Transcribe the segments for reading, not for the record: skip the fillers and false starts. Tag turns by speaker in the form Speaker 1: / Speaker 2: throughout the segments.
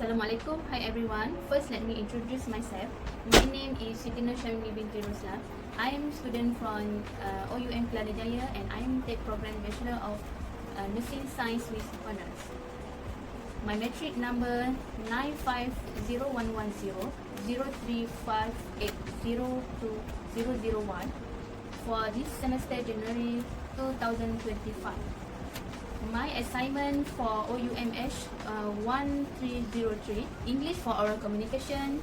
Speaker 1: Assalamualaikum. Hi everyone. First, let me introduce myself. My name is Siti Nur Syamini binti Ruslan. I am student from OUM Kelana Jaya and I am take program Bachelor of Nursing Science with Honours. My metric number 950110035802001 for this semester January 2025. My assignment for OUMH 1303 English for oral communication.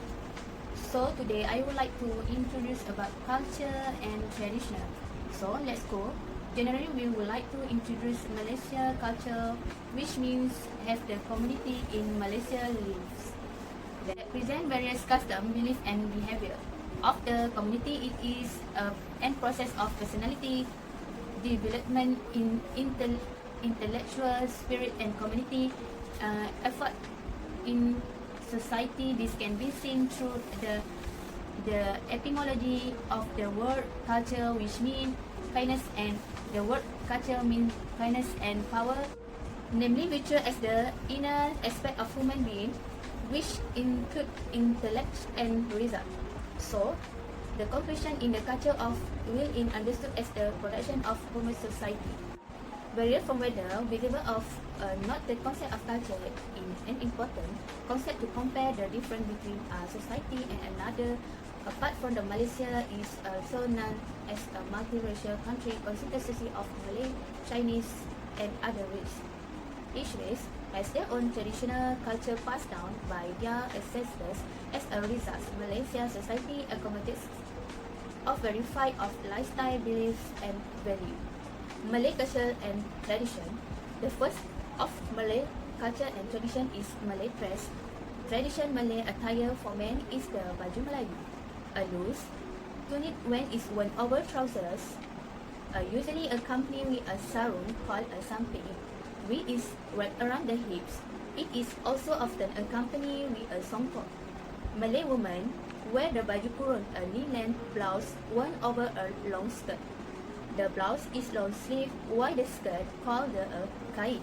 Speaker 1: So today I would like to introduce about culture and tradition. So let's go. Generally we would like to introduce Malaysia culture, which means have the community in Malaysia lives that present various custom, belief and behavior of the community. It is an process of personality development in intellectual spirit and community effort in society. This can be seen through the etymology of the word culture, which means kindness, and the word culture means kindness and power, namely virtue as the inner aspect of human being, which include intellect and reason. So the conclusion in the culture of will in understood as the production of human society. Barrier from weather, visible of not the concept of culture in an important concept to compare the difference between a society and another. Apart from the Malaysia is also known as a multiracial country consisting of Malay, Chinese and other race. Each race has their own traditional culture passed down by their ancestors. As a result, Malaysia society accommodates of verified of lifestyle, beliefs and value. Malay culture and tradition. The first of Malay culture and tradition is Malay dress. Tradition Malay attire for men is the baju Melayu, a loose tunic when is worn over trousers, usually accompanied with a sarung called a samping, which is wrapped around the hips. It is also often accompanied with a songkok. Malay women wear the baju kurung, a knee-length blouse worn over a long skirt. The blouse is long sleeve, while the skirt, called the kain,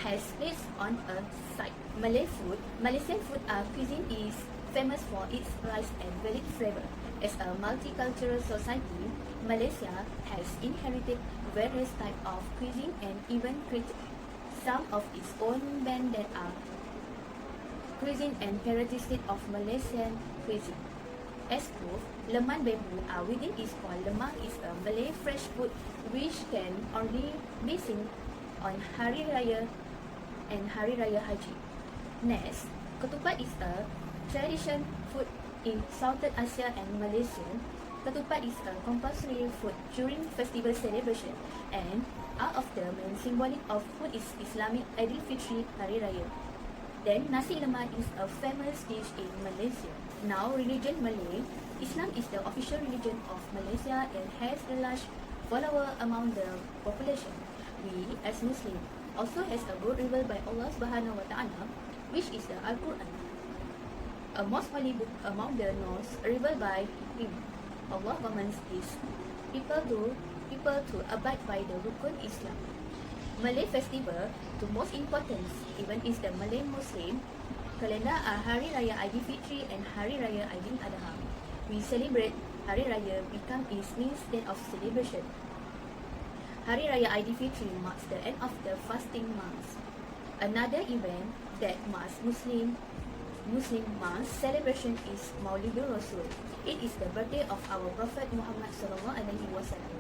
Speaker 1: has slits on a side. Malay food. Malaysian food cuisine is famous for its rice and varied flavor. As a multicultural society, Malaysia has inherited various types of cuisine and even created some of its own band that are cuisine and characteristic of Malaysian cuisine. As proof, lemak bambu within is called lemak is a Malay fresh food which can only be seen on Hari Raya and Hari Raya Haji. Next, ketupat is a tradition food in Southeast Asia and Malaysia. Ketupat is a compulsory food during festival celebration, and out of the main symbolic of food is Islamic Aidil Fitri Hari Raya. Then nasi lemak is a famous dish in Malaysia. Now religion Malay. Islam is the official religion of Malaysia and has a large follower among the population. We as Muslim also has a book revealed by Allah Subhanahu Wa Taala, which is the Al-Quran, a most holy book among the knows revealed by Him. Allah commands his people to abide by the Rukun Islam. Malay festival to most important even is the Malay Muslim calendar are Hari Raya Aidilfitri and Hari Raya Aidil Adha. We celebrate Hari Raya become its means of celebration. Hari Raya Aidilfitri marks the end of the fasting month. Another event that marks Muslim month celebration is Maulidur Rasul. It is the birthday of our Prophet Muhammad Sallallahu Alaihi Wasallam.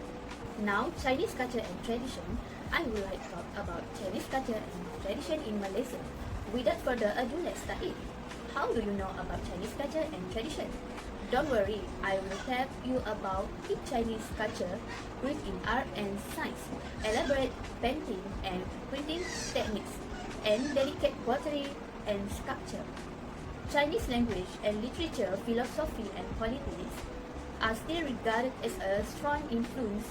Speaker 1: Now, Chinese culture and tradition. I would like to talk about Chinese culture and tradition in Malaysia. Without further ado, let's start it. How do you know about Chinese culture and tradition? Don't worry, I will tell you about each Chinese culture rich in art and science, elaborate painting and printing techniques, and delicate pottery and sculpture. Chinese language and literature, philosophy and politics are still regarded as a strong influence.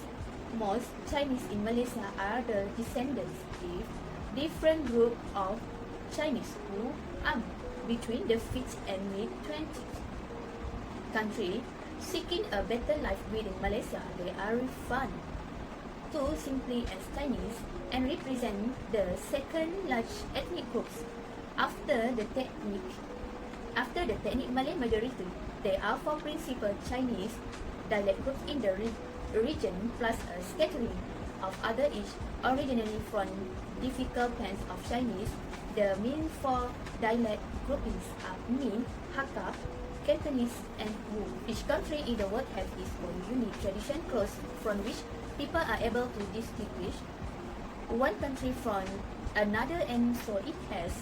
Speaker 1: Most Chinese in Malaysia are the descendants of different group of Chinese who are between the 5th and mid-20th country seeking a better life within Malaysia. They are referred to simply as Chinese and represent the second large ethnic groups After the ethnic Malay majority, there are 4 principal Chinese dialect groups in the region, plus a scattering of other each originally from difficult pens of Chinese. The main 4 dialect groupings are Min, Hakka, Cantonese, and Wu. Each country in the world has its own unique tradition clothes from which people are able to distinguish one country from another, and so it has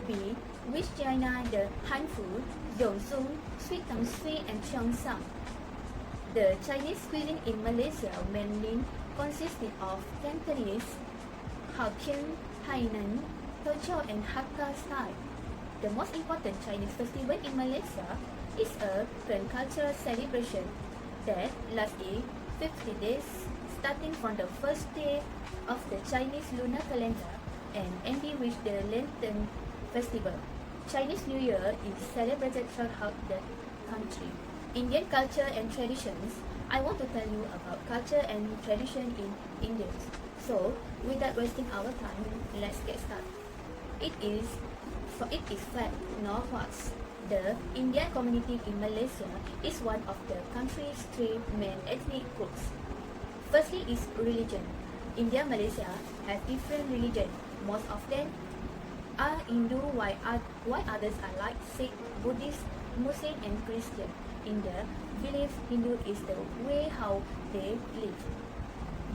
Speaker 1: been with China the Hanfu, Gyeongsung, Sweet Tang Sui, and Cheongsam. The Chinese cuisine in Malaysia mainly consisted of Cantonese, Hokkien, Hainan, Teochew, and Hakka style. The most important Chinese festival in Malaysia is a grand cultural celebration that lasts 50 days, starting from the first day of the Chinese lunar calendar and ending with the Lantern Festival. Chinese New Year is celebrated throughout the country. Indian culture and traditions. I want to tell you about culture and tradition in India. So, without wasting our time, let's get started. It is fact, nor false. The Indian community in Malaysia is one of the country's 3 main ethnic groups. Firstly is religion. India and Malaysia have different religions. Most of them are Hindu, while others are like Sikh, Buddhist, Muslim, and Christian. India believes Hindu is the way how they live.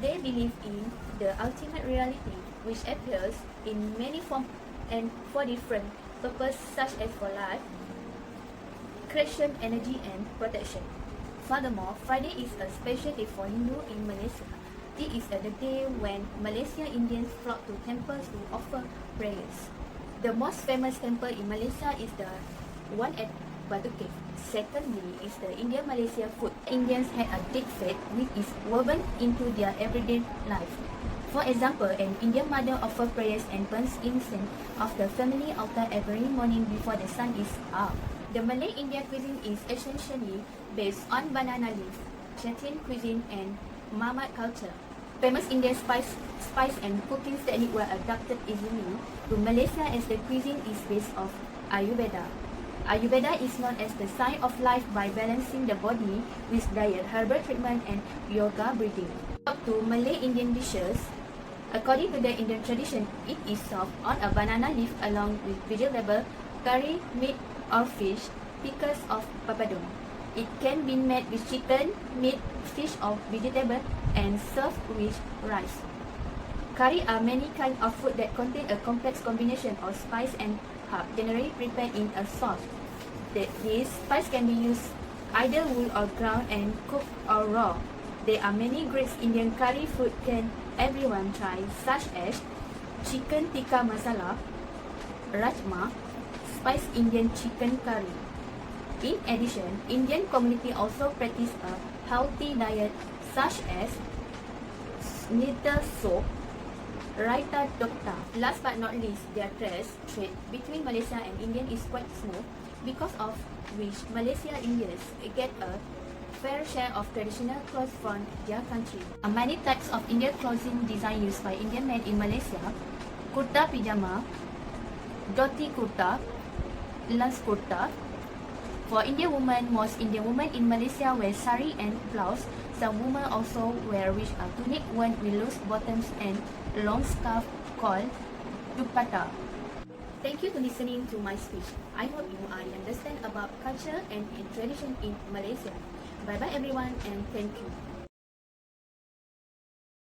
Speaker 1: They believe in the ultimate reality, which appears in many forms and for different purposes, such as for life, creation, energy, and protection. Furthermore, Friday is a special day for Hindu in Malaysia. It is the day when Malaysian Indians flock to temples to offer prayers. The most famous temple in Malaysia is the one at Batu Cave. Secondly is the India-Malaysia food. Indians had a deep faith which is woven into their everyday life. For example, an Indian mother offers prayers and burns incense of the family altar every morning before the sun is up. The Malay Indian cuisine is essentially based on banana leaf, Chechen cuisine, and Mamad culture. Famous Indian spice and cooking techniques were adapted easily to Malaysia as the cuisine is based on Ayurveda. Ayurveda is known as the science of life by balancing the body with diet, herbal treatment, and yoga breathing. Up to Malay Indian dishes, according to the Indian tradition, it is served on a banana leaf along with vegetable, curry, meat, or fish, pickles of papadum. It can be made with chicken, meat, fish, or vegetable and served with rice. Curry are many kinds of food that contain a complex combination of spice and herb, generally prepared in a sauce. These spices can be used either whole or ground and cooked or raw. There are many great Indian curry food can everyone try, such as chicken tikka masala, rajma, spiced Indian chicken curry. In addition, Indian community also practice a healthy diet such as nettle soup, raita dokta. Last but not least, their trade between Malaysia and India is quite smooth, because of which Malaysia Indians get a fair share of traditional clothes from their country. Many types of Indian clothing design used by Indian men in Malaysia: kurta pajama, dhoti kurta, lance kurta. For Indian women, most Indian women in Malaysia wear sari and blouse. Some women also wear rich tunic worn with loose bottoms and long scarf called dupatta. Thank you for listening to my speech. I hope you understand about culture and tradition in Malaysia. Bye bye everyone, and thank you.